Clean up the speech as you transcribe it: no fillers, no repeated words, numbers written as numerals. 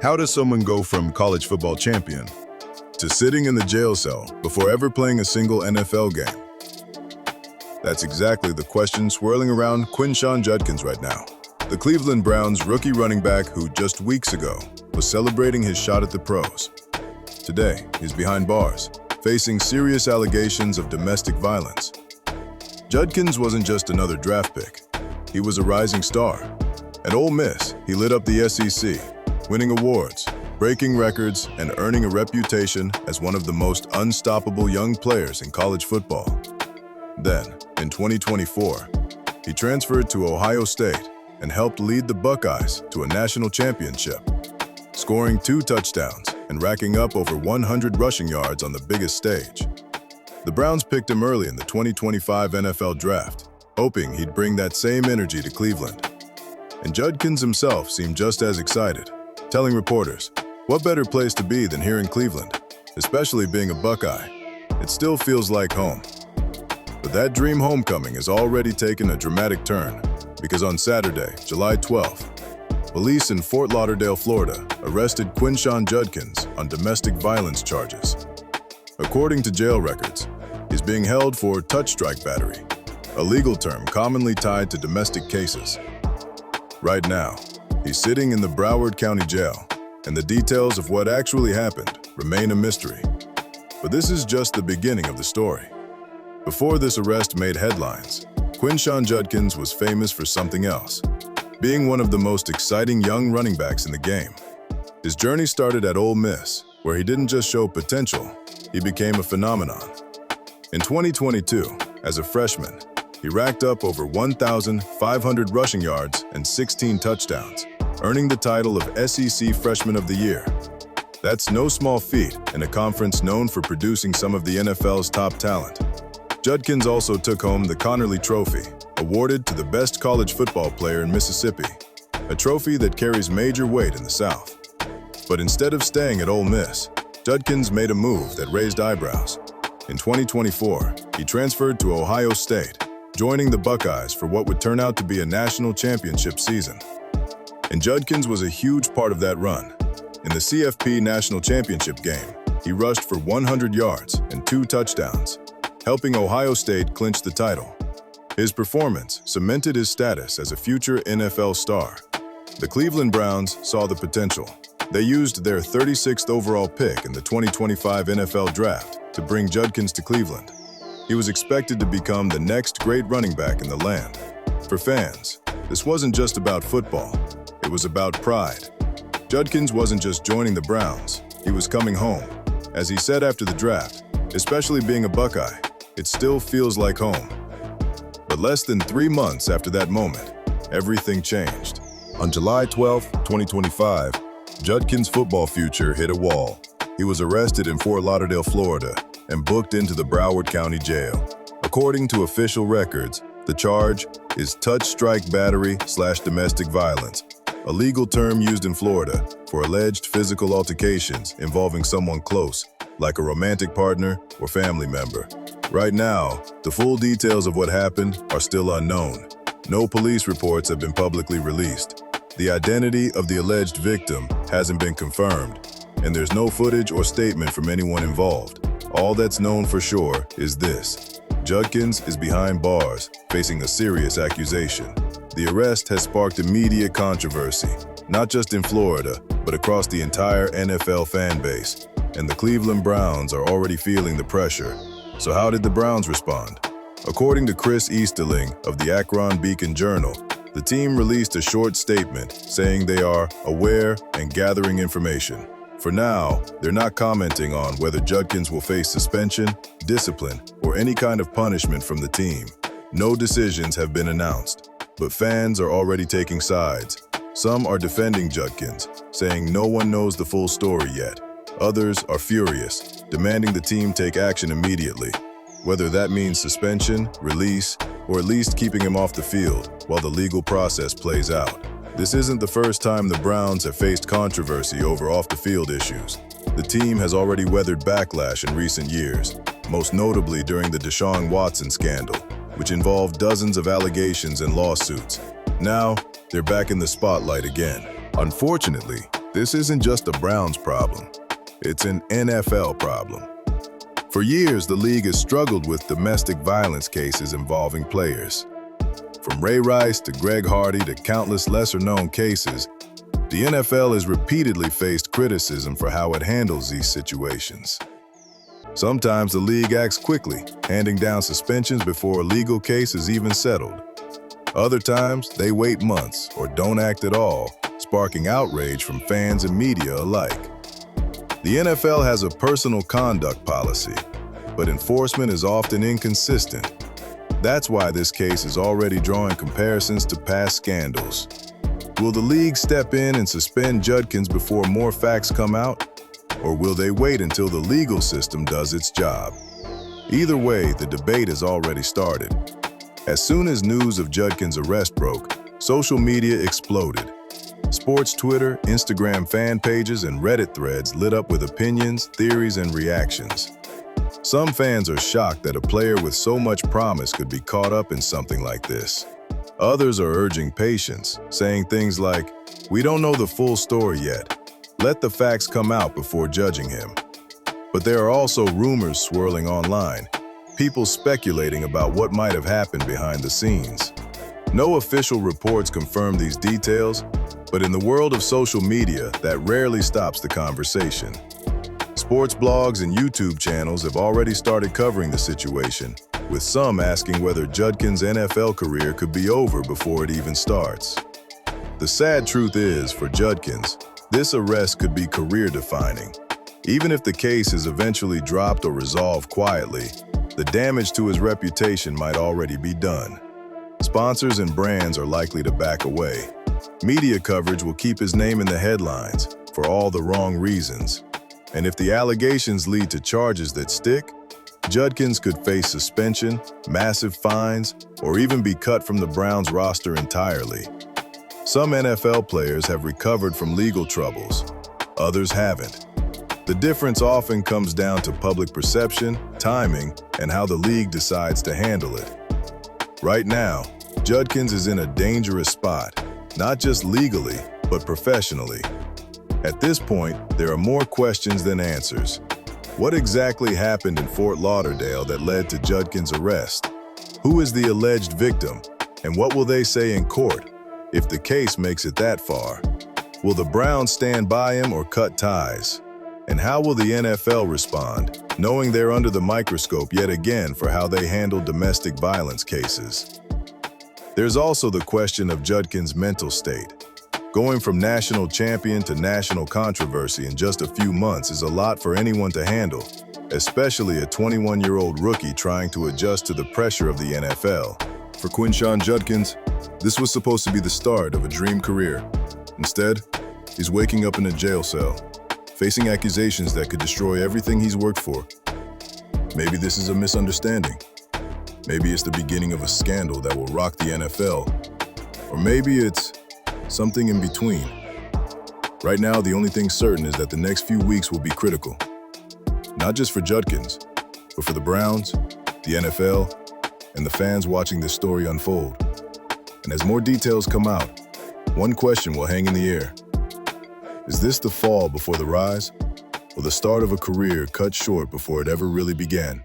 How does someone go from college football champion to sitting in the jail cell before ever playing a single NFL game? That's exactly the question swirling around Quinshon Judkins right now. The Cleveland Browns rookie running back who just weeks ago was celebrating his shot at the pros. Today, he's behind bars, facing serious allegations of domestic violence. Judkins wasn't just another draft pick. He was a rising star. At Ole Miss, he lit up the SEC, winning awards, breaking records, and earning a reputation as one of the most unstoppable young players in college football. Then, in 2024, he transferred to Ohio State and helped lead the Buckeyes to a national championship, scoring 2 touchdowns and racking up over 100 rushing yards on the biggest stage. The Browns picked him early in the 2025 NFL Draft, hoping he'd bring that same energy to Cleveland. And Judkins himself seemed just as excited, telling reporters, "What better place to be than here in Cleveland, especially being a Buckeye? It still feels like home." But that dream homecoming has already taken a dramatic turn, because on Saturday, July 12th, police in Fort Lauderdale, Florida, arrested Quinshon Judkins on domestic violence charges. According to jail records, he's being held for touch strike battery, a legal term commonly tied to domestic cases. Right now, he's sitting in the Broward County Jail, and the details of what actually happened remain a mystery. But this is just the beginning of the story. Before this arrest made headlines, Quinshon Judkins was famous for something else, being one of the most exciting young running backs in the game. His journey started at Ole Miss, where he didn't just show potential, he became a phenomenon. In 2022, as a freshman, he racked up over 1,500 rushing yards and 16 touchdowns, earning the title of SEC Freshman of the Year. That's no small feat in a conference known for producing some of the NFL's top talent. Judkins also took home the Connerly Trophy, awarded to the best college football player in Mississippi, a trophy that carries major weight in the South. But instead of staying at Ole Miss, Judkins made a move that raised eyebrows. In 2024, he transferred to Ohio State, joining the Buckeyes for what would turn out to be a national championship season. And Judkins was a huge part of that run. In the CFP National Championship game, he rushed for 100 yards and 2 touchdowns, helping Ohio State clinch the title. His performance cemented his status as a future NFL star. The Cleveland Browns saw the potential. They used their 36th overall pick in the 2025 NFL Draft to bring Judkins to Cleveland. He was expected to become the next great running back in the land. For fans, this wasn't just about football. It was about pride. Judkins wasn't just joining the Browns, he was coming home. As he said after the draft, especially being a Buckeye, it still feels like home. But less than 3 months after that moment, everything changed. On July 12, 2025, Judkins' football future hit a wall. He was arrested in Fort Lauderdale, Florida, and booked into the Broward County Jail. According to official records, the charge is touch strike battery/domestic violence, a legal term used in Florida for alleged physical altercations involving someone close, like a romantic partner or family member. Right now, the full details of what happened are still unknown. No police reports have been publicly released. The identity of the alleged victim hasn't been confirmed, and there's no footage or statement from anyone involved. All that's known for sure is this: Judkins is behind bars, facing a serious accusation. The arrest has sparked immediate controversy, not just in Florida, but across the entire NFL fan base. And the Cleveland Browns are already feeling the pressure. So how did the Browns respond? According to Chris Easterling of the Akron Beacon-Journal, the team released a short statement saying they are aware and gathering information. For now, they're not commenting on whether Judkins will face suspension, discipline, or any kind of punishment from the team. No decisions have been announced, but fans are already taking sides. Some are defending Judkins, saying no one knows the full story yet. Others are furious, demanding the team take action immediately, whether that means suspension, release, or at least keeping him off the field while the legal process plays out. This isn't the first time the Browns have faced controversy over off-the-field issues. The team has already weathered backlash in recent years, most notably during the Deshaun Watson scandal, which involved dozens of allegations and lawsuits. Now, they're back in the spotlight again. Unfortunately, This isn't just a Browns problem. It's an NFL problem. For years, the league has struggled with domestic violence cases involving players. From Ray Rice to Greg Hardy to countless lesser-known cases, the NFL has repeatedly faced criticism for how it handles these situations. Sometimes the league acts quickly, handing down suspensions before a legal case is even settled. Other times, they wait months or don't act at all, sparking outrage from fans and media alike. The NFL has a personal conduct policy, but enforcement is often inconsistent. That's why this case is already drawing comparisons to past scandals. Will the league step in and suspend Judkins before more facts come out? Or will they wait until the legal system does its job? Either way, the debate has already started. As soon as news of Judkins' arrest broke, social media exploded. Sports Twitter, Instagram fan pages, and Reddit threads lit up with opinions, theories, and reactions. Some fans are shocked that a player with so much promise could be caught up in something like this. Others are urging patience, saying things like, "We don't know the full story yet. Let the facts come out before judging him." But there are also rumors swirling online, people speculating about what might have happened behind the scenes. No official reports confirm these details, but in the world of social media, that rarely stops the conversation. Sports blogs and YouTube channels have already started covering the situation, with some asking whether Judkins' NFL career could be over before it even starts. The sad truth is, for Judkins, this arrest could be career-defining. Even if the case is eventually dropped or resolved quietly, the damage to his reputation might already be done. Sponsors and brands are likely to back away. Media coverage will keep his name in the headlines for all the wrong reasons. And if the allegations lead to charges that stick, Judkins could face suspension, massive fines, or even be cut from the Browns roster entirely. Some NFL players have recovered from legal troubles. Others haven't. The difference often comes down to public perception, timing, and how the league decides to handle it. Right now, Judkins is in a dangerous spot, not just legally, but professionally. At this point, there are more questions than answers. What exactly happened in Fort Lauderdale that led to Judkins' arrest? Who is the alleged victim? And what will they say in court if the case makes it that far? Will the Browns stand by him or cut ties? And how will the NFL respond, knowing they're under the microscope yet again for how they handle domestic violence cases? There's also the question of Judkins' mental state. Going from national champion to national controversy in just a few months is a lot for anyone to handle, especially a 21-year-old rookie trying to adjust to the pressure of the NFL. For Quinshon Judkins, this was supposed to be the start of a dream career. Instead, he's waking up in a jail cell, facing accusations that could destroy everything he's worked for. Maybe this is a misunderstanding. Maybe it's the beginning of a scandal that will rock the NFL. Or maybe it's something in between. Right now, the only thing certain is that the next few weeks will be critical. Not just for Judkins, but for the Browns, the NFL, and the fans watching this story unfold. And as more details come out, one question will hang in the air. Is this the fall before the rise, or the start of a career cut short before it ever really began?